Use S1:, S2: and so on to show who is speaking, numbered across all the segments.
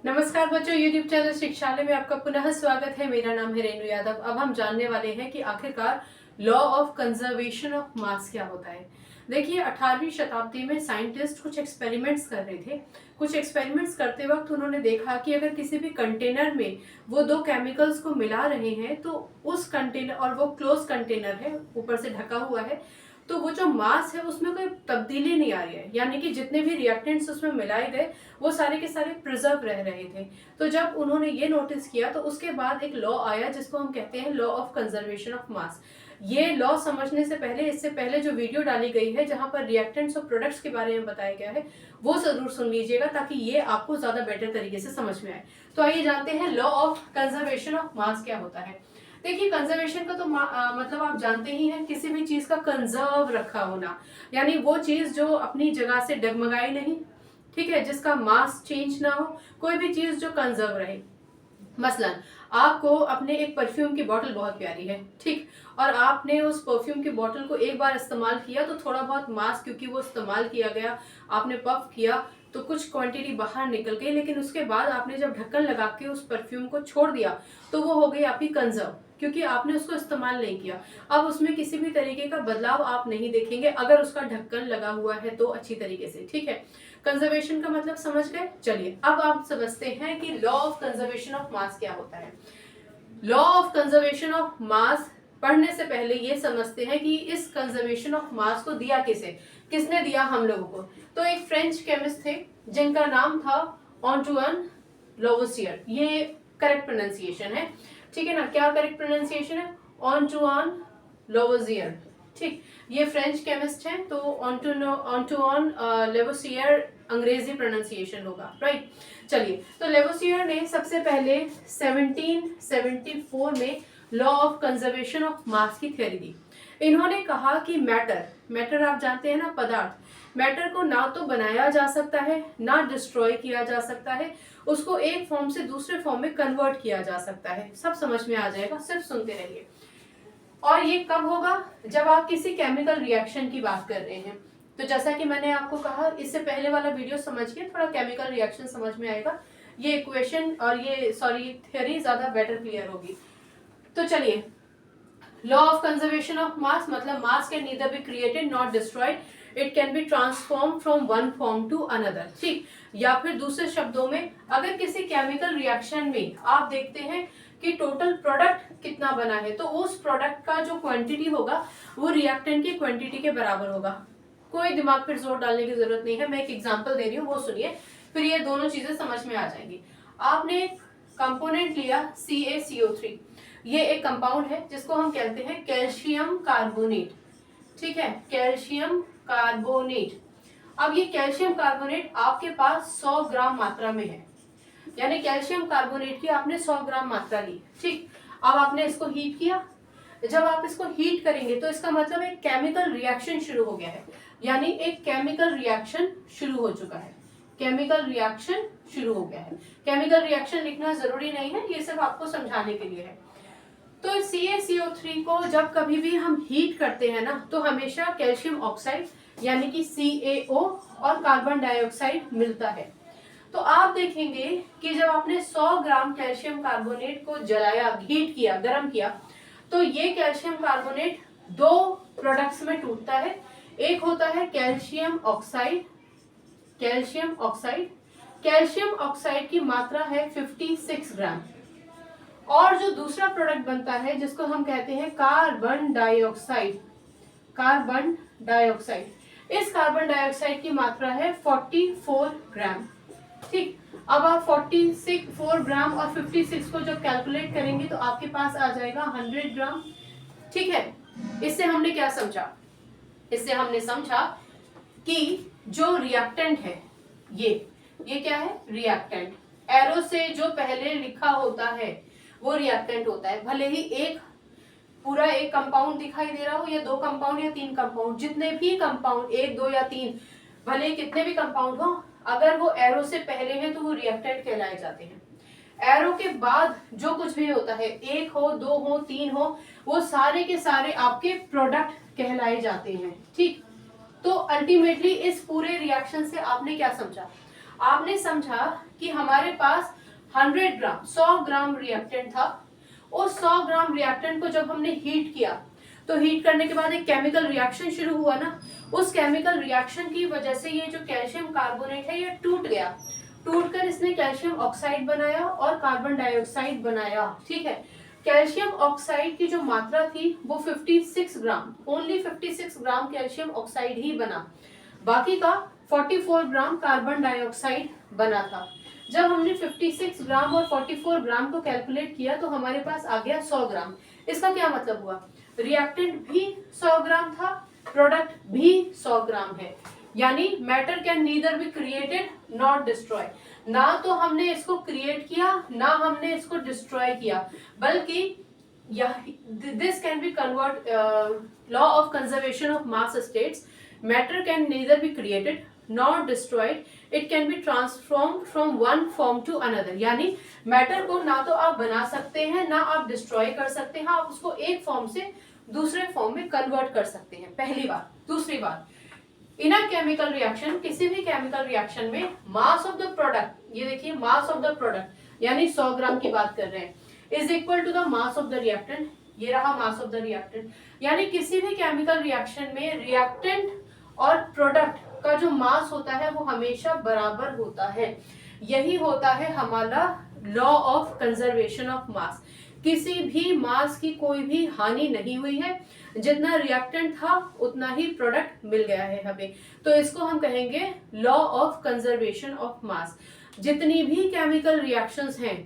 S1: नमस्कार बच्चों, YouTube channel शिक्षालय में आपका पुनः स्वागत है। मेरा नाम है रेणु यादव। अब हम जानने वाले हैं कि आखिरकार लॉ ऑफ कंजर्वेशन ऑफ मास क्या होता है। देखिए, 18वीं शताब्दी में साइंटिस्ट कुछ एक्सपेरिमेंट्स कर रहे थे। कुछ एक्सपेरिमेंट्स करते वक्त उन्होंने देखा कि अगर किसी भी कंटेनर में वो दो केमिकल्स को मिला रहे हैं तो उस कंटेनर, और वो क्लोज कंटेनर है, ऊपर से ढका हुआ है, तो वो जो मास है उसमें कोई तब्दीली नहीं आ रही है। यानी कि जितने भी रिएक्टेंट्स उसमें मिलाए गए वो सारे के सारे प्रिजर्व रह रहे थे। तो जब उन्होंने ये नोटिस किया तो उसके बाद एक लॉ आया जिसको हम कहते हैं लॉ ऑफ कंजर्वेशन ऑफ मास। ये लॉ समझने से पहले, इससे पहले जो वीडियो डाली गई है जहां पर रिएक्टेंट्स और प्रोडक्ट्स के बारे में बताया गया है वो जरूर सुन लीजिएगा ताकि ये आपको ज्यादा बेटर तरीके से समझ में आए। तो आइए जानते हैं लॉ ऑफ कंजर्वेशन ऑफ मास क्या होता है। देखिए, कंजर्वेशन का तो मतलब आप जानते ही हैं, किसी भी चीज का कंजर्व रखा होना, यानी वो चीज जो अपनी जगह से डगमगाई नहीं, ठीक है, जिसका मास चेंज ना हो, कोई भी चीज जो कंजर्व रहे। मसलन आपको अपने एक परफ्यूम की बोतल बहुत प्यारी है, ठीक, और आपने उस परफ्यूम की बोतल को एक बार इस्तेमाल किया तो थोड़ा बहुत मास, क्योंकि वो इस्तेमाल किया गया, आपने पफ किया तो कुछ क्वांटिटी बाहर निकल गई, लेकिन उसके बाद आपने जब ढक्कन लगा के उस परफ्यूम को छोड़ दिया तो वो हो गई आपकी कंजर्व, क्योंकि आपने उसको इस्तेमाल नहीं किया। अब उसमें किसी भी तरीके का बदलाव आप नहीं देखेंगे अगर उसका ढक्कन लगा हुआ है तो अच्छी तरीके से, ठीक है। कंजर्वेशन का मतलब समझ गए। चलिए अब आप समझते हैं कि लॉ ऑफ कंजर्वेशन ऑफ मास क्या होता है। लॉ ऑफ कंजर्वेशन ऑफ मास पढ़ने से पहले ये समझते हैं कि इस कंजर्वेशन ऑफ मास को दिया किसने दिया हम लोगों को। तो एक फ्रेंच केमिस्ट थे जिनका नाम था ऑन्टुआन लवोसियर। ये करेक्ट प्रोनाउंसिएशन है, ठीक है ना। क्या करेक्ट प्रोनाउंसिएशन है? ऑन्टुआन लवोसियर, ठीक। ये फ्रेंच केमिस्ट हैं, तो ऑन्टुआन लेवोसियर अंग्रेजी प्रोनाउंसिएशन होगा, राइट। चलिए, तो लेवोसियर ने सबसे पहले 1774 में लॉ ऑफ कंजर्वेशन ऑफ मास की थ्योरी दी। इन्होंने कहा कि मैटर आप जानते हैं ना, पदार्थ, मैटर को ना तो बनाया जा सकता है ना डिस्ट्रॉय किया जा सकता है, उसको एक फॉर्म से दूसरे फॉर्म में कन्वर्ट किया जा सकता है। सब समझ में आ जाएगा, सिर्फ सुनते रहिए। और ये कब होगा? जब आप किसी केमिकल रिएक्शन की बात कर रहे हैं। तो जैसा कि मैंने आपको कहा, इससे पहले वाला वीडियो समझिए, थोड़ा केमिकल रिएक्शन समझ में आएगा, ये इक्वेशन और ये थ्योरी ज्यादा बेटर क्लियर होगी। तो चलिए, law of conservation of mass मतलब mass can neither be created not destroyed, it can be transform from one form to another, ठीक। या फिर दूसरे शब्दों में, अगर किसी केमिकल रिएक्शन में आप देखते हैं कि टोटल प्रोडक्ट कितना बना है, तो उस प्रोडक्ट का जो क्वांटिटी होगा वो रिएक्टेंट की क्वांटिटी के बराबर होगा। कोई दिमाग पर जोर डालने की जरूरत नहीं है, मैं एक एग्जांपल दे रही हूँ, वो सुनिए, फिर ये दोनों चीजें समझ में आ जाएंगी। आपने एक कंपोनेंट लिया CaCO3, ये एक कंपाउंड है जिसको हम कहते हैं कैल्शियम कार्बोनेट, ठीक है, कैल्शियम कार्बोनेट। अब ये कैल्शियम कार्बोनेट आपके पास 100 ग्राम मात्रा में है, यानी कैल्शियम कार्बोनेट की आपने 100 ग्राम मात्रा ली, ठीक। अब आपने इसको हीट किया। जब आप इसको हीट करेंगे तो इसका मतलब एक केमिकल रिएक्शन शुरू हो गया है, यानी एक केमिकल रिएक्शन शुरू हो चुका है, केमिकल रिएक्शन शुरू हो गया है। केमिकल रिएक्शन लिखना जरूरी नहीं है, ये सिर्फ आपको समझाने के लिए है। तो CaCO3 को जब कभी भी हम हीट करते हैं ना, तो हमेशा कैल्शियम ऑक्साइड यानी कि CaO और कार्बन डाइऑक्साइड मिलता है। तो आप देखेंगे कि जब आपने 100 ग्राम कैल्शियम कार्बोनेट को जलाया, हीट किया, गर्म किया, तो ये कैल्शियम कार्बोनेट दो प्रोडक्ट्स में टूटता है। एक होता है calcium oxide, calcium oxide, calcium oxide की मात्रा है 56 ग्राम, और जो दूसरा प्रोडक्ट बनता है जिसको हम कहते हैं कार्बन डाइऑक्साइड, कार्बन डाइऑक्साइड, इस कार्बन डाइऑक्साइड की मात्रा है 44 ग्राम, ठीक। अब आप 4 ग्राम और 56 को जब कैलकुलेट करेंगे तो आपके पास आ जाएगा 100 ग्राम, ठीक है। इससे हमने क्या समझा? इससे हमने समझा कि जो रिएक्टेंट है, ये क्या है? रिएक्टेंट। एरो से जो पहले लिखा होता है वो रिएक्टेंट होता है। भले ही पूरा एक कंपाउंड दिखाई दे रहा हो, या 2 कंपाउंड या 3 कंपाउंड, जितने भी कंपाउंड, 1, 2 या 3, भले कितने भी कंपाउंड हो, अगर वो एरो से पहले हैं तो वो रिएक्टेंट कहलाए जाते हैं। एरो के बाद जो कुछ भी होता है, 1 हो, 2 हो, 3 हो, वो सारे के सारे आपके प्रोडक्ट कहलाए जाते हैं, ठीक। तो अल्टीमेटली इस पूरे रिएक्शन से आपने क्या समझा? आपने समझा कि हमारे पास 100 ग्राम रिएक्टेंट था। उस 100 ग्राम रिएक्टेंट को जब हमने हीट किया तो हीट करने के बाद एक केमिकल रिएक्शन शुरू हुआ ना, उस केमिकल रिएक्शन की वजह से ये जो कैल्शियम कार्बोनेट है ये टूट गया, टूटकर इसने कैल्शियम ऑक्साइड बनाया और कार्बन डाइऑक्साइड बनाया। ठीक है, कैल्शियम ऑक्साइड की जो मात्रा थी वो 56 ग्राम, ओनली 56 ग्राम कैल्शियम ऑक्साइड ही बना, बाकी का 44 ग्राम कार्बन डाइऑक्साइड बना था। जब हमने 56 ग्राम और 44 ग्राम को कैलकुलेट किया तो हमारे पास आ गया 100 ग्राम। इसका क्या मतलब हुआ, रिएक्टेंट भी 100 ग्राम था, प्रोडक्ट भी 100 ग्राम है। यानी matter can neither be created not destroy, ना तो हमने इसको क्रिएट किया ना हमने इसको डिस्ट्रॉय किया, बल्कि this can be convert, law of conservation of mass states, matter can neither be created not destroyed, it can be transform from one form to another. यानी मैटर को ना तो आप बना सकते हैं ना आप डिस्ट्रॉय कर सकते हैं, आप उसको एक फॉर्म से दूसरे फॉर्म में कन्वर्ट कर सकते हैं, पहली बात। दूसरी बात, इन अ केमिकल रिएक्शन, किसी भी केमिकल रिएक्शन में मास ऑफ द प्रोडक्ट, ये देखिए मास ऑफ द प्रोडक्ट यानी 100 ग्राम की बात कर रहे हैं, is equal to the mass of the reactant, ये रहा मास ऑफ द रिएक्टेंट। यानी किसी भी केमिकल रिएक्शन में रिएक्टेंट और प्रोडक्ट का जो मास होता है वो हमेशा बराबर होता है। यही होता है हमारा लॉ ऑफ कंजर्वेशन ऑफ मास। किसी भी मास की कोई भी हानि नहीं हुई है, जितना रिएक्टेंट था उतना ही प्रोडक्ट मिल गया है हमें, तो इसको हम कहेंगे लॉ ऑफ कंजर्वेशन ऑफ मास। जितनी भी केमिकल रिएक्शंस हैं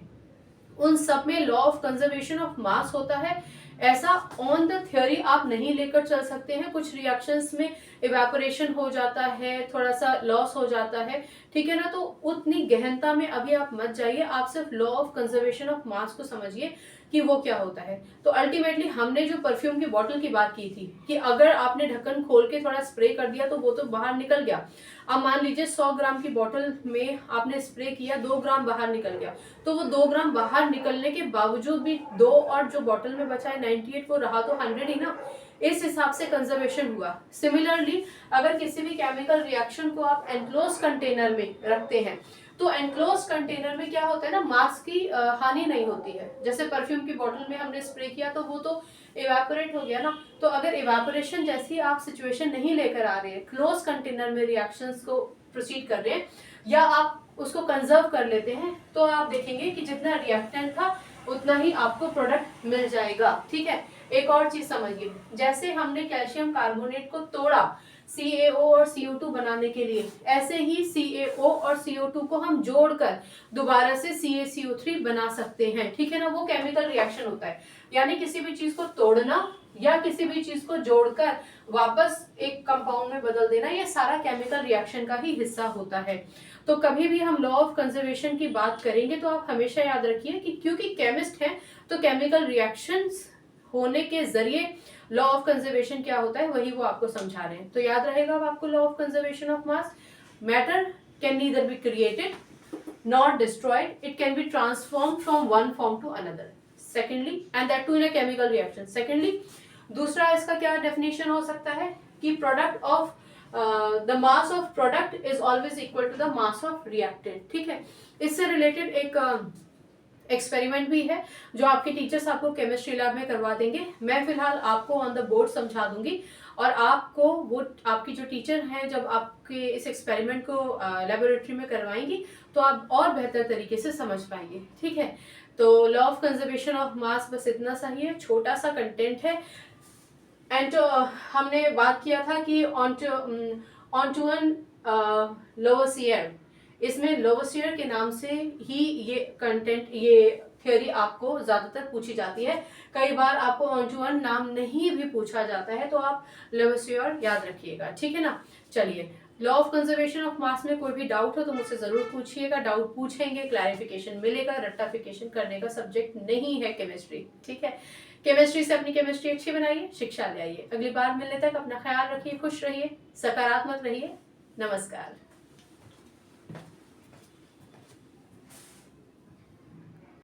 S1: उन सब में लॉ ऑफ कंजर्वेशन ऑफ मास होता है। ऐसा ऑन द थ्योरी आप नहीं लेकर चल सकते हैं, कुछ रिएक्शंस में इवेपोरेशन हो जाता है, थोड़ा सा लॉस हो जाता है, ठीक है ना, तो उतनी गहनता में अभी आप मत जाइए, आप सिर्फ लॉ ऑफ कंजर्वेशन ऑफ मास को समझिए कि वो क्या होता है। तो अल्टीमेटली हमने जो परफ्यूम की बोतल की बात की थी कि अगर आपने ढक्कन खोल के थोड़ा स्प्रे कर दिया तो वो तो बाहर निकल गया। अब मान लीजिए 100 ग्राम की बोतल में आपने स्प्रे किया, 2 ग्राम बाहर निकल गया, तो वो 2 ग्राम बाहर निकलने के बावजूद भी 2 और जो बोतल में बचा है 98, वो रहा तो 100 ही ना। इस हिसाब से कंजर्वेशन हुआ। सिमिलरली अगर किसी भी केमिकल रिएक्शन को आप एनक्लोज कंटेनर में रखते हैं तो एनक्लोज कंटेनर में क्या होता है ना, मास की हानि नहीं होती है। जैसे परफ्यूम की बोतल में हमने स्प्रे किया तो वो तो इवेपोरेट हो गया ना, तो अगर इवेपोरेशन जैसी आप सिचुएशन नहीं लेकर आ रहे हैं, क्लोज कंटेनर में रिएक्शंस को प्रोसीड कर रहे हैं या आप उसको कंजर्व कर लेते हैं, तो आप देखेंगे कि जितना रिएक्टेंट था उतना ही आपको प्रोडक्ट मिल जाएगा। ठीक है, एक और चीज समझिए, जैसे हमने कैल्शियम कार्बोनेट को तोड़ा CaO और CO2 बनाने के लिए, ऐसे ही CaO और CO2 को हम जोड़कर दोबारा से CaCO3 बना सकते हैं। ठीक है ना, वो केमिकल रिएक्शन होता है। यानी किसी भी चीज को तोड़ना या किसी भी चीज को जोड़कर वापस एक कंपाउंड में बदल देना, ये सारा केमिकल रिएक्शन का ही हिस्सा होता है। तो कभी भी हम लॉ ऑफ कंजर्वेशन की बात करेंगे तो आप हमेशा याद रखिए कि क्योंकि केमिस्ट हैं तो केमिकल रिएक्शंस होने के जरिए लॉ ऑफ कंजर्वेशन क्या होता है वही वो आपको समझा रहे हैं। तो याद रहेगा अब आपको law of conservation of mass, matter can neither be created not destroyed, it can be transformed from one form to another, secondly and that too in a chemical reaction. Secondly दूसरा इसका क्या डेफिनेशन हो सकता है कि product of the mass of product is always equal to the mass of reactant. ठीक है, इससे रिलेटेड एक एक्सपेरिमेंट भी है जो आपके टीचर्स आपको केमिस्ट्री लैब में करवा देंगे। मैं फिलहाल आपको ऑन द बोर्ड समझा दूंगी और आपको वो आपकी जो टीचर हैं जब आपके इस एक्सपेरिमेंट को लेबोरेटरी में करवाएंगी तो आप और बेहतर तरीके से समझ पाएंगे। ठीक है, तो लॉ ऑफ कंजर्वेशन ऑफ मास बस इतना सा ही है, छोटा सा कंटेंट है। एंड हमने बात किया था कि ऑन्टुअन लोवसियर, इसमें लोवसियर के नाम से ही ये कंटेंट, ये थ्योरी आपको ज्यादातर पूछी जाती है। कई बार आपको ऑन्टुअन नाम नहीं भी पूछा जाता है, तो आप लोवसियर याद रखिएगा। ठीक है ना, चलिए लॉ ऑफ कंजर्वेशन ऑफ मास में कोई भी डाउट हो तो मुझसे जरूर पूछिएगा, डाउट पूछेंगे, क्लैरिफिकेशन मिलेगा। रट्टाफिकेशन करने का सब्जेक्ट नहीं है केमिस्ट्री। ठीक है, केमिस्ट्री से अपनी केमिस्ट्री अच्छी बनाइए, शिक्षा ले आइए। अगली बार मिलने तक अपना ख्याल रखिए, खुश रहिए, सकारात्मक रहिए। नमस्कार।